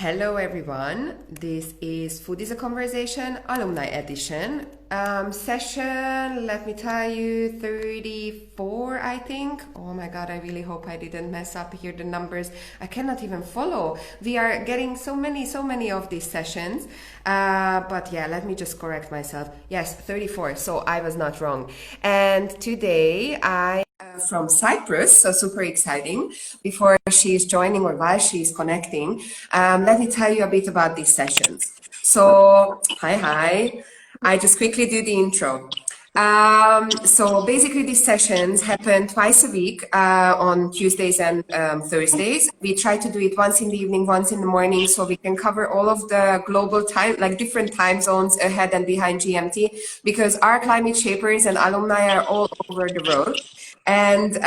Hello everyone, this is Food is a Conversation Alumni Edition. Session, let me tell you, 34 I think. Oh my god, I really hope I didn't mess up here the numbers. I cannot even follow. We are getting so many of these sessions. But yeah, let me just correct myself. Yes, 34, so I was not wrong. And today I from Cyprus, so super exciting. Before she's joining or while she's connecting, let me tell you a bit about these sessions. So, hi. I just quickly do the intro. So basically these sessions happen twice a week on Tuesdays and Thursdays. We try to do it once in the evening, once in the morning, so we can cover all of the global time, like different time zones ahead and behind GMT, because our climate shapers and alumni are all over the world. And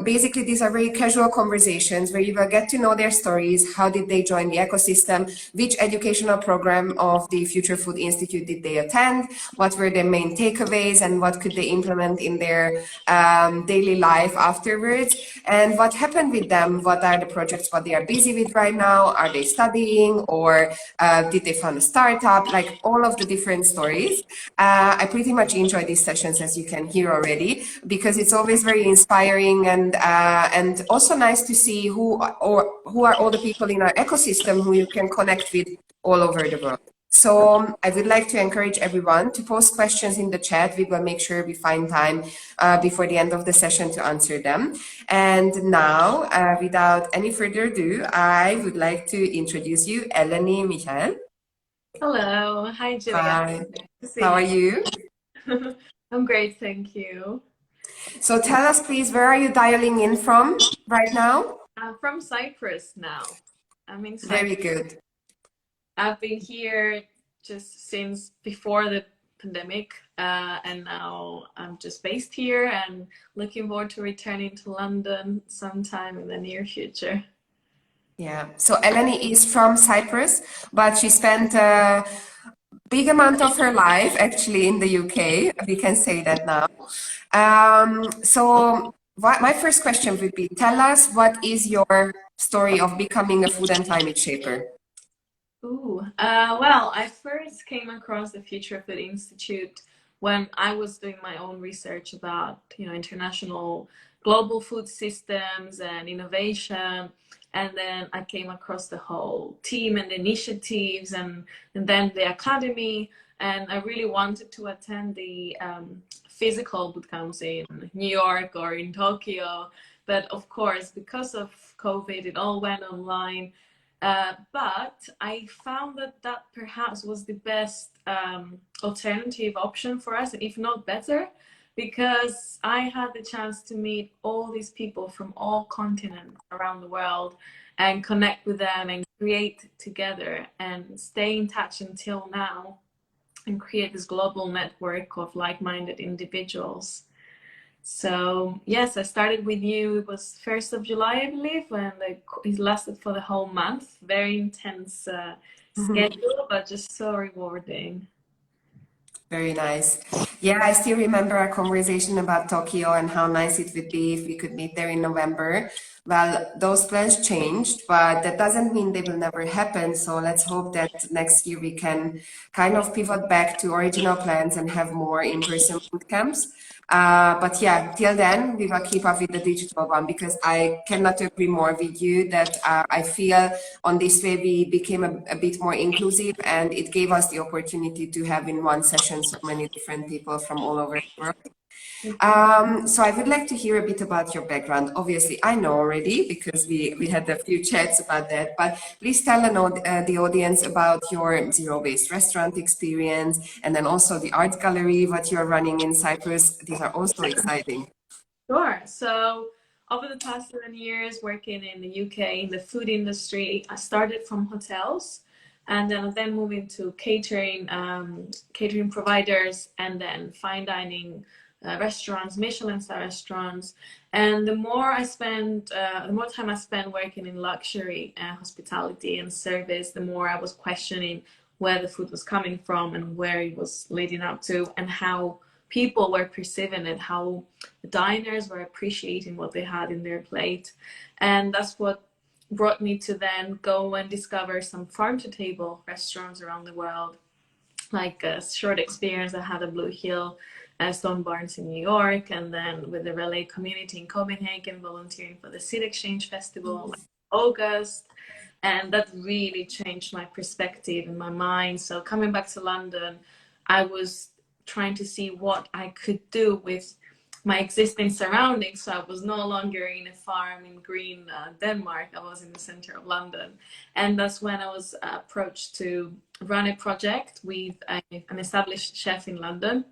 basically, these are very casual conversations where you will get to know their stories. How did they join the ecosystem? Which educational program of the Future Food Institute did they attend? What were their main takeaways and what could they implement in their daily life afterwards? And what happened with them? What are the projects, what they are busy with right now? Are they studying or did they found a startup? Like all of the different stories. I pretty much enjoy these sessions, as you can hear already, because it's always very inspiring and also nice to see who are all the people in our ecosystem who you can connect with all over the world. So I would like to encourage everyone to post questions in the chat. We will make sure we find time before the end of the session to answer them. And now, without any further ado, I would like to introduce you, Eleni, Michael. Hello. Hi, Julia. Hi, Nice to how are see you? you. I'm great, thank you. So tell us, please, where are you dialing in from right now? I'm from Cyprus now. I'm in Very Cyprus. good. I've been here just since before the pandemic, and now I'm just based here and looking forward to returning to London sometime in the near future. Yeah. So Eleni is from Cyprus, but she spent a big amount of her life actually in the UK. We can say that now. My first question would be, tell us what is your story of becoming a food and climate shaper? Well, I first came across the Future Food Institute when I was doing my own research about, international global food systems and innovation. And then I came across the whole team and initiatives and then the academy. And I really wanted to attend the physical bootcamps in New York or in Tokyo. But of course, because of COVID, it all went online. But I found that that perhaps was the best alternative option for us, if not better, because I had the chance to meet all these people from all continents around the world and connect with them and create together and stay in touch until now and create this global network of like-minded individuals. So yes, I started with you. It was 1st of July, I believe, and it lasted for the whole month. Very intense schedule, but just so rewarding. Very nice. Yeah, I still remember our conversation about Tokyo and how nice it would be if we could meet there in November. Well, those plans changed, but that doesn't mean they will never happen. So let's hope that next year we can kind of pivot back to original plans and have more in-person boot camps. But yeah, till then, we will keep up with the digital one because I cannot agree more with you that I feel on this way we became a bit more inclusive and it gave us the opportunity to have in one session so many different people from all over the world. So I would like to hear a bit about your background. Obviously, I know already because we had a few chats about that, but please tell the audience about your zero-based restaurant experience and then also the art gallery, what you're running in Cyprus. These are also exciting. Sure. So over the past 7 years working in the UK in the food industry, I started from hotels and then moving to catering providers and then fine dining restaurants, Michelin star restaurants. And the more the more time I spent working in luxury hospitality and service, the more I was questioning where the food was coming from and where it was leading up to and how people were perceiving it, how the diners were appreciating what they had in their plate. And that's what brought me to then go and discover some farm-to-table restaurants around the world. Like a short experience I had at Blue Hill, Stone Barns in New York, and then with the relay community in Copenhagen, volunteering for the Seed Exchange Festival in August. And that really changed my perspective in my mind. So coming back to London, I was trying to see what I could do with my existing surroundings. So I was no longer in a farm in green Denmark. I was in the center of London. And that's when I was approached to run a project with an established chef in London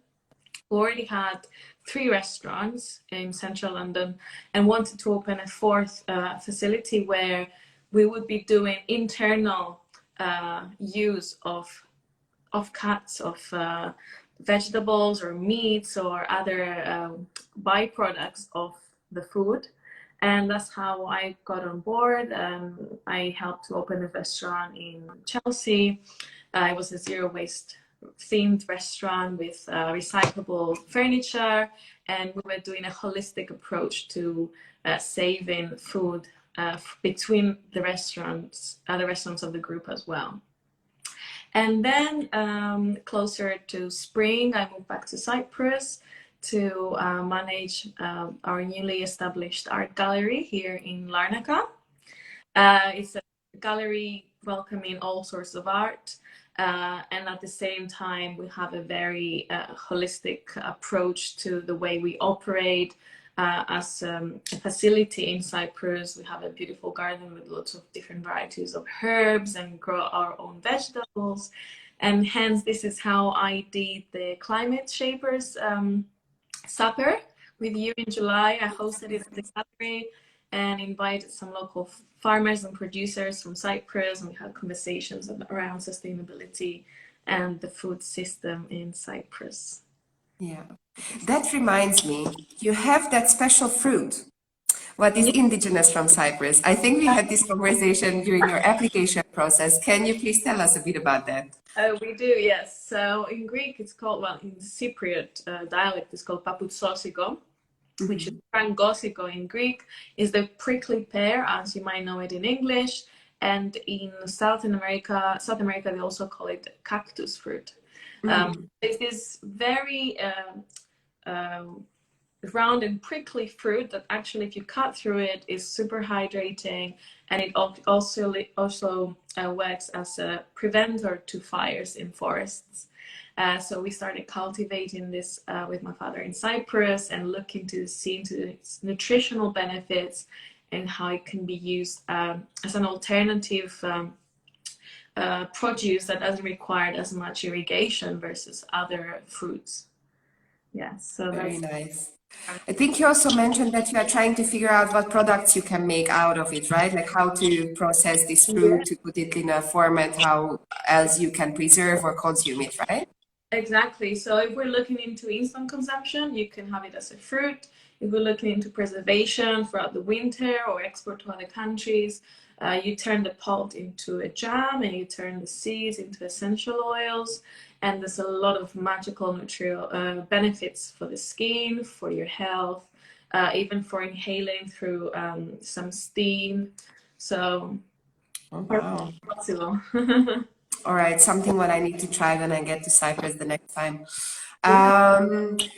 who already had 3 restaurants in central London and wanted to open a 4th facility where we would be doing internal use of cuts of vegetables or meats or other byproducts of the food. And that's how I got on board. I helped to open a restaurant in Chelsea. It was a zero waste themed restaurant with recyclable furniture, and we were doing a holistic approach to saving food between the restaurants of the group as well. And then closer to spring, I moved back to Cyprus to manage our newly established art gallery here in Larnaca. It's a gallery welcoming all sorts of art. And at the same time, we have a very holistic approach to the way we operate. As a facility in Cyprus, we have a beautiful garden with lots of different varieties of herbs and grow our own vegetables. And hence, this is how I did the Climate Shapers supper with you in July. I hosted it at the gallery and invited some local farmers and producers from Cyprus, and we had conversations around sustainability and the food system in Cyprus. Yeah, that reminds me, you have that special fruit. What is indigenous from Cyprus? I think we had this conversation during your application process. Can you please tell us a bit about that? We do, yes. So in Greek, it's called, well, in Cypriot dialect, it's called papoutsosiko, which is frangosiko in Greek, is the prickly pear, as you might know it in English. And in South America, they also call it cactus fruit. It's this very round and prickly fruit that actually, if you cut through it, is super hydrating, and it also works as a preventer to fires in forests. So we started cultivating this with my father in Cyprus and looking to see into its nutritional benefits and how it can be used as an alternative produce that doesn't require as much irrigation versus other fruits. Yeah, so very nice. I think you also mentioned that you are trying to figure out what products you can make out of it, right? Like how to process this fruit to put it in a format, how else you can preserve or consume it, right? Exactly. So if we're looking into instant consumption, you can have it as a fruit. If we're looking into preservation throughout the winter or export to other countries, you turn the pulp into a jam and you turn the seeds into essential oils. And there's a lot of magical nutritional benefits for the skin, for your health, even for inhaling through some steam. So, wow. possible. All right, something what I need to try when I get to Cyprus the next time.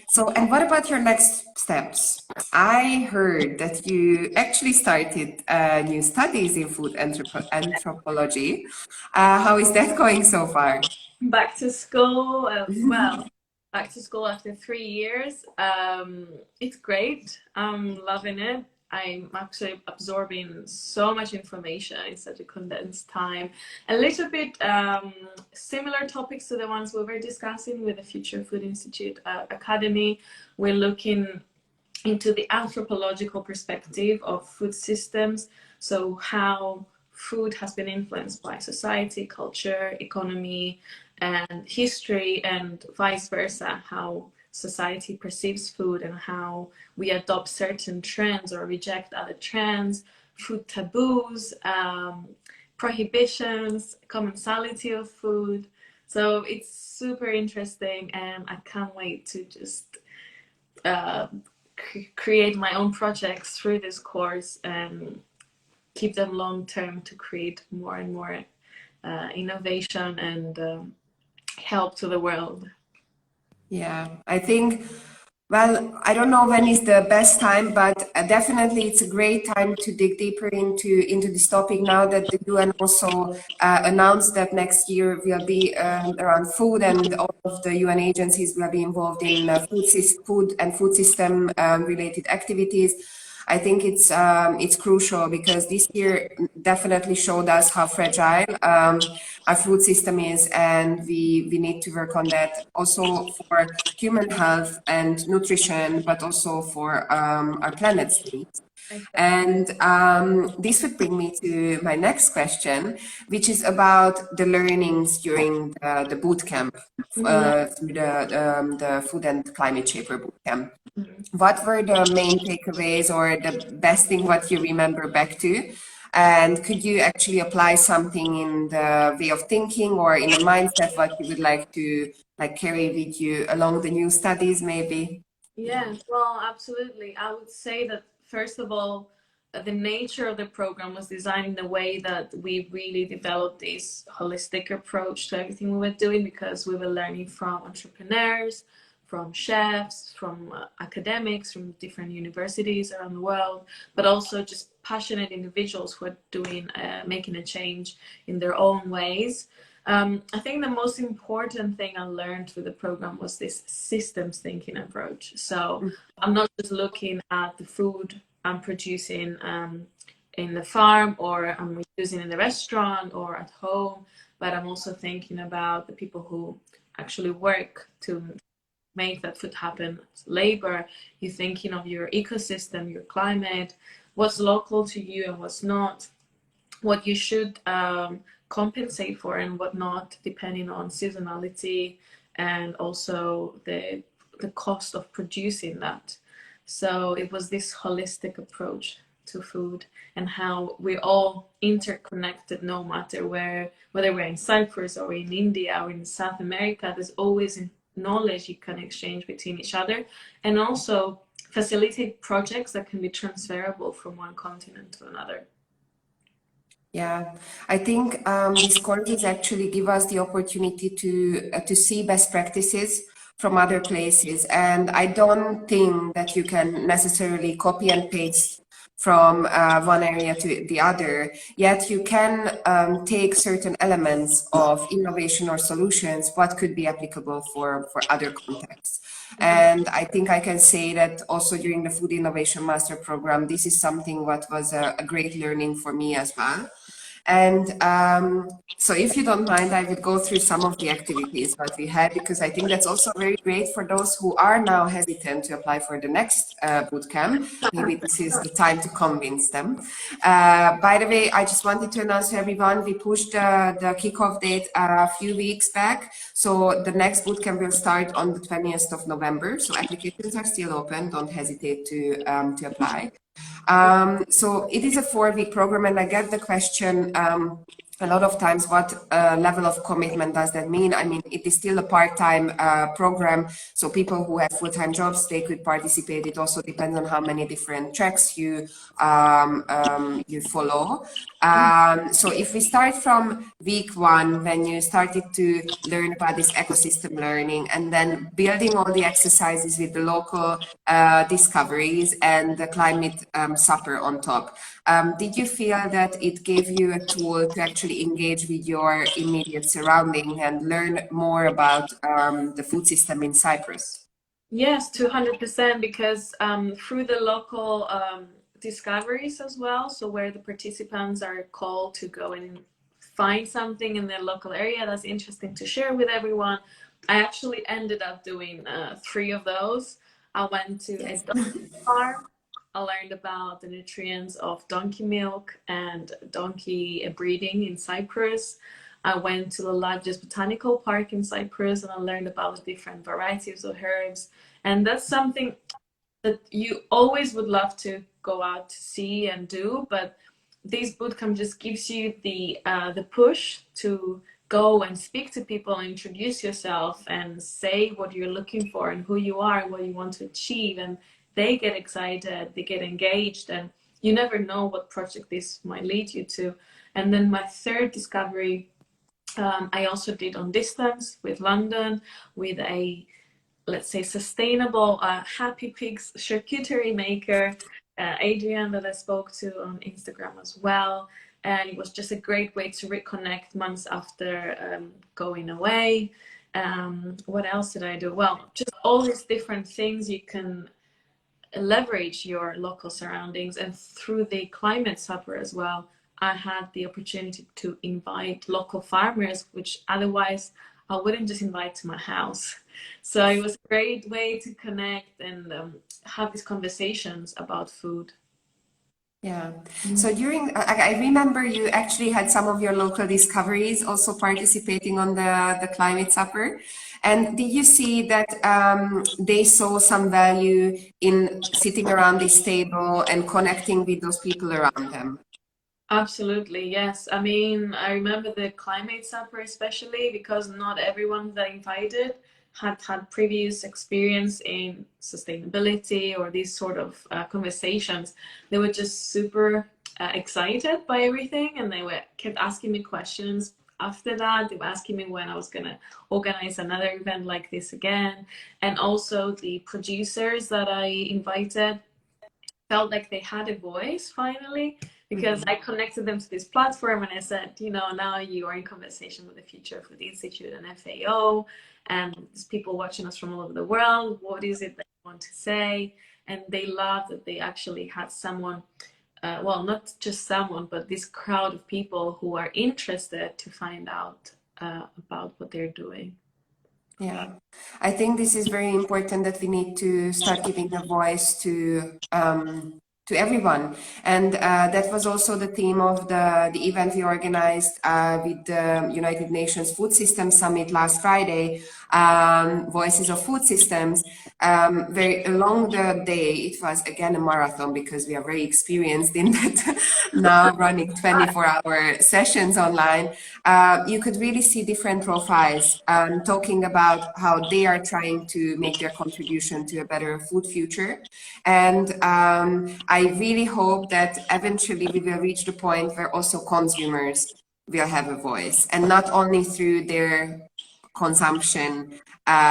So, and what about your next steps? I heard that you actually started new studies in food anthropology. How is that going so far? Back to school, back to school after 3 years. It's great. I'm loving it. I'm actually absorbing so much information in such a condensed time. A little bit similar topics to the ones we were discussing with the Future Food Institute Academy. We're looking into the anthropological perspective of food systems. So how food has been influenced by society, culture, economy, and history, and vice versa, how society perceives food and how we adopt certain trends or reject other trends, food taboos, prohibitions, commensality of food. So it's super interesting, and I can't wait to just create my own projects through this course and keep them long term to create more and more innovation and help to the world. Yeah, I think, well, I don't know when is the best time, but definitely it's a great time to dig deeper into this topic now that the UN also announced that next year will be around food, and all of the UN agencies will be involved in food and food system related activities. I think it's crucial because this year definitely showed us how fragile our food system is, and we need to work on that also for human health and nutrition, but also for our planet's needs. And this would bring me to my next question, which is about the learnings during the boot camp, through the Food and Climate Shaper boot camp. What were the main takeaways or the best thing what you remember back to? And could you actually apply something in the way of thinking or in the mindset what you would like to carry with you along the new studies maybe? Yes, well, absolutely. I would say that first of all, the nature of the program was designed in a way that we really developed this holistic approach to everything we were doing, because we were learning from entrepreneurs, from chefs, from academics, from different universities around the world, but also just passionate individuals who are doing, making a change in their own ways. I think the most important thing I learned through the program was this systems thinking approach. So I'm not just looking at the food I'm producing in the farm, or I'm using in the restaurant or at home, but I'm also thinking about the people who actually work to make that food happen. Labor, you're thinking of your ecosystem, your climate, what's local to you and what's not, what you should compensate for and what not, depending on seasonality and also the cost of producing that. So it was this holistic approach to food and how we're all interconnected, no matter where, whether we're in Cyprus or in India or in South America. There's always knowledge you can exchange between each other, and also facilitate projects that can be transferable from one continent to another. Yeah, I think these courses actually give us the opportunity to see best practices from other places, and I don't think that you can necessarily copy and paste from one area to the other. Yet you can take certain elements of innovation or solutions, what could be applicable for other contexts. And I think I can say that also during the Food Innovation Master Program, this is something what was a great learning for me as well. And so if you don't mind, I would go through some of the activities that we had, because I think that's also very great for those who are now hesitant to apply for the next bootcamp. Maybe this is the time to convince them. By the way, I just wanted to announce to everyone, we pushed the kickoff date a few weeks back. So the next bootcamp will start on the 20th of November. So applications are still open. Don't hesitate to apply. So it is a 4-week program, and I get the question a lot of times, what level of commitment does that mean? I mean, it is still a part-time program, so people who have full-time jobs, they could participate. It also depends on how many different tracks you follow. So if we start from week 1, when you started to learn about this ecosystem learning, and then building all the exercises with the local discoveries and the climate supper on top, did you feel that it gave you a tool to actually engage with your immediate surrounding and learn more about the food system in Cyprus? Yes, 200%, because through the local discoveries as well, so where the participants are called to go and find something in their local area that's interesting to share with everyone, I actually ended up doing 3 of those. I went to a donkey farm. I learned about the nutrients of donkey milk and donkey breeding in Cyprus. I went to the largest botanical park in Cyprus, and I learned about the different varieties of herbs. And that's something that you always would love to go out to see and do, but this bootcamp just gives you the push to go and speak to people and introduce yourself and say what you're looking for and who you are and what you want to achieve. And they get excited, they get engaged, and you never know what project this might lead you to. And then my third discovery, I also did on distance with London, with a, let's say, sustainable Happy Pigs charcuterie maker, Adrian, that I spoke to on Instagram as well. And it was just a great way to reconnect months after going away. What else did I do? Well, just all these different things you can leverage your local surroundings. And through the climate supper as well, I had the opportunity to invite local farmers, which otherwise I wouldn't just invite to my house. So it was a great way to connect and have these conversations about food. Yeah. So during, I remember you actually had some of your local discoveries also participating on the climate supper. And did you see that they saw some value in sitting around this table and connecting with those people around them? Absolutely, yes. I mean, I remember the climate supper especially because not everyone that invited had previous experience in sustainability or these sort of conversations. They were just super excited by everything, and they were kept asking me questions. After that, they were asking me when I was gonna organize another event like this again. And also the producers that I invited felt like they had a voice finally, because I connected them to this platform and I said, you know, now you are in conversation with the Future Food Institute and FAO, and there's people watching us from all over the world. What is it that you want to say? And they loved that they actually had someone, well, not just someone, but this crowd of people who are interested to find out about what they're doing. Yeah, I think this is very important that we need to start giving a voice to everyone, and that was also the theme of the event we organized with the United Nations Food Systems Summit last Friday, Voices of Food Systems. Very along the day, it was again a marathon because we are very experienced in that now running 24-hour sessions online. You could really see different profiles talking about how they are trying to make their contribution to a better food future. And I really hope that eventually we will reach the point where also consumers will have a voice, and not only through their consumption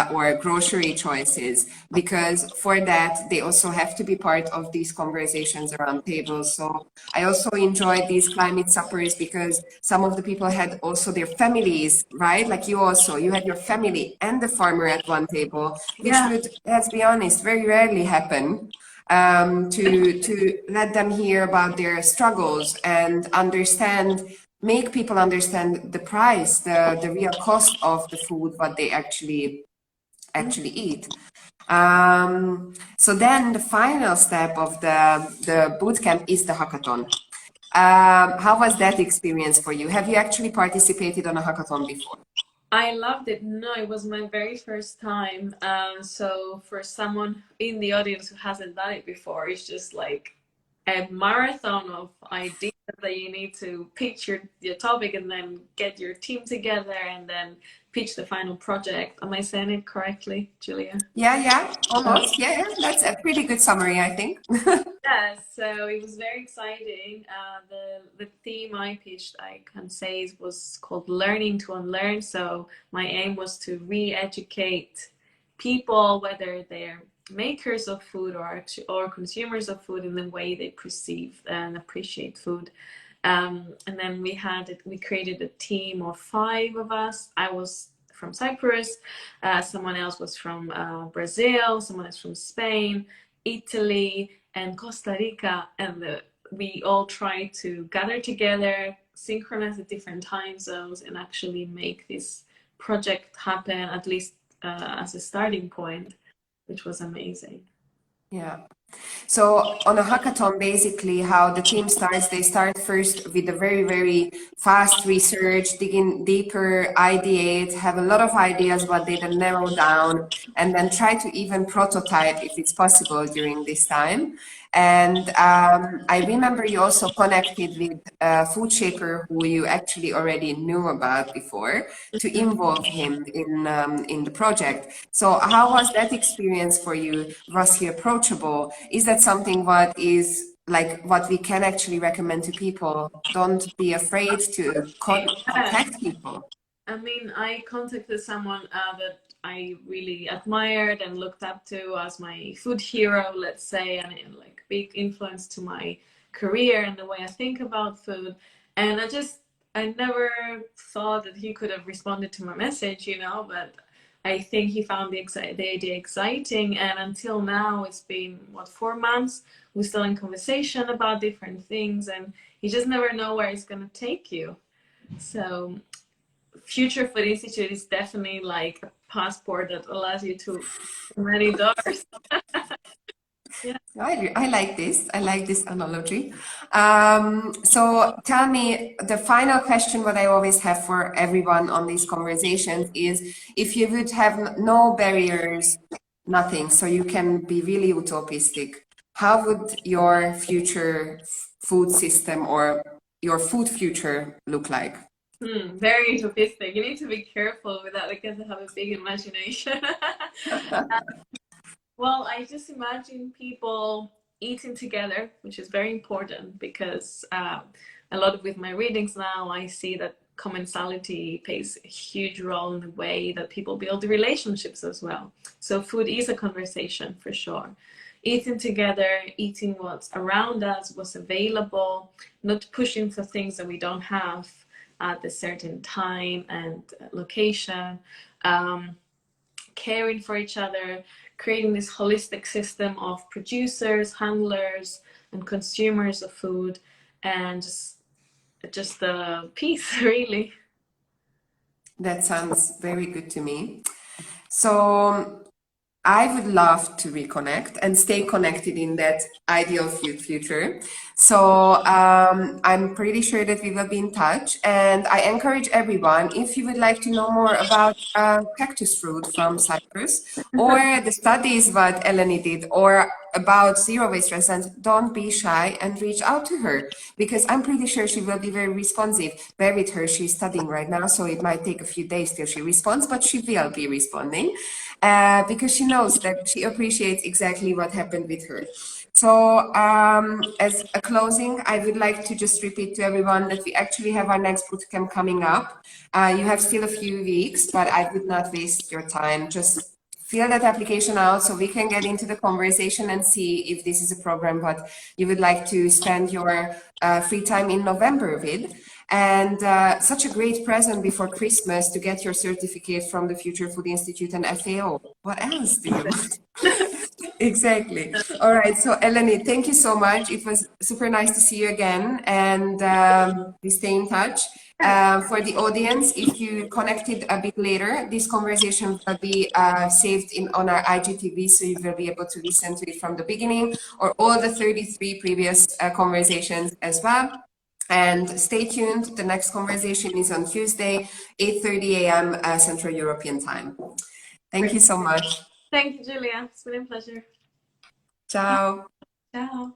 or grocery choices, because for that they also have to be part of these conversations around tables. So I also enjoyed these climate suppers because some of the people had also their families, right? Like you had your family and the farmer at one table, which would, let's be honest, very rarely happen. To let them hear about their struggles and make people understand the price, the real cost of the food, what they actually eat. So then the final step of the bootcamp is the hackathon. How was that experience for you? Have you actually participated on a hackathon before? I loved it. No, it was my very first time. So for someone in the audience who hasn't done it before, it's just like a marathon of ideas that you need to pitch your topic and then get your team together and then pitch the final project. Am I saying it correctly, Julia? Yeah, almost. Yeah, that's a pretty good summary, I think. Yeah, so it was very exciting. The theme I pitched, I can say, was called Learning to Unlearn. So my aim was to re-educate people, whether they're makers of food or consumers of food, in the way they perceive and appreciate food. And then we created a team of 5 of us. I was from Cyprus, someone else was from Brazil, someone else from Spain, Italy, and Costa Rica, and we all tried to gather together, synchronize at different time zones, and actually make this project happen, at least as a starting point, which was amazing. Yeah. So on a hackathon, basically how the team starts, they start first with a very, very fast research, digging deeper, ideate, have a lot of ideas, but they then narrow down and then try to even prototype if it's possible during this time. And I remember you also connected with a food shaper who you actually already knew about before to involve him in the project. So how was that experience for you? Was he approachable? Is that something what is like what we can actually recommend to people. Don't be afraid to contact people. I mean, I contacted someone that I really admired and looked up to as my food hero, let's say, and like big influence to my career and the way I think about food. And I never thought that he could have responded to my message, you know, but I think he found the idea exciting. And until now, it's been, what, 4 months? We're still in conversation about different things, and you just never know where it's going to take you. So Future Food Institute is definitely like a passport that allows you to many doors. Yeah. I like this. I like this analogy. So tell me, the final question, what I always have for everyone on these conversations is, if you would have no barriers, nothing, so you can be really utopistic, how would your future food system or your food future look like? Very utopistic. You need to be careful with that because I have a big imagination. Well, I just imagine people eating together, which is very important because a lot of with my readings now, I see that commensality plays a huge role in the way that people build relationships as well. So food is a conversation for sure. Eating together, eating what's around us, what's available, not pushing for things that we don't have at a certain time and location, caring for each other, creating this holistic system of producers, handlers, and consumers of food, and just the peace, really. That sounds very good to me. So I would love to reconnect and stay connected in that ideal future. So I'm pretty sure that we will be in touch. And I encourage everyone, if you would like to know more about cactus fruit from Cyprus, or the studies what Eleni did, or about zero-waste restaurants, don't be shy and reach out to her, because I'm pretty sure she will be very responsive. Bear with her, she's studying right now, so it might take a few days till she responds, but she will be responding. Because she knows that she appreciates exactly what happened with her. So as a closing, I would like to just repeat to everyone that we actually have our next bootcamp coming up. You have still a few weeks, but I would not waste your time. Just fill that application out so we can get into the conversation and see if this is a program that you would like to spend your free time in November with. And such a great present before Christmas to get your certificate from the Future Food Institute and FAO. What else do you want? Exactly. All right. So, Eleni, thank you so much. It was super nice to see you again, and we stay in touch. For the audience, if you connected a bit later, this conversation will be saved on our IGTV, so you will be able to listen to it from the beginning, or all the 33 previous conversations as well. And stay tuned. The next conversation is on Tuesday, 8:30 a.m. Central European Time. Thank you so much. Thank you, Julia. It's been a pleasure. Ciao. Ciao.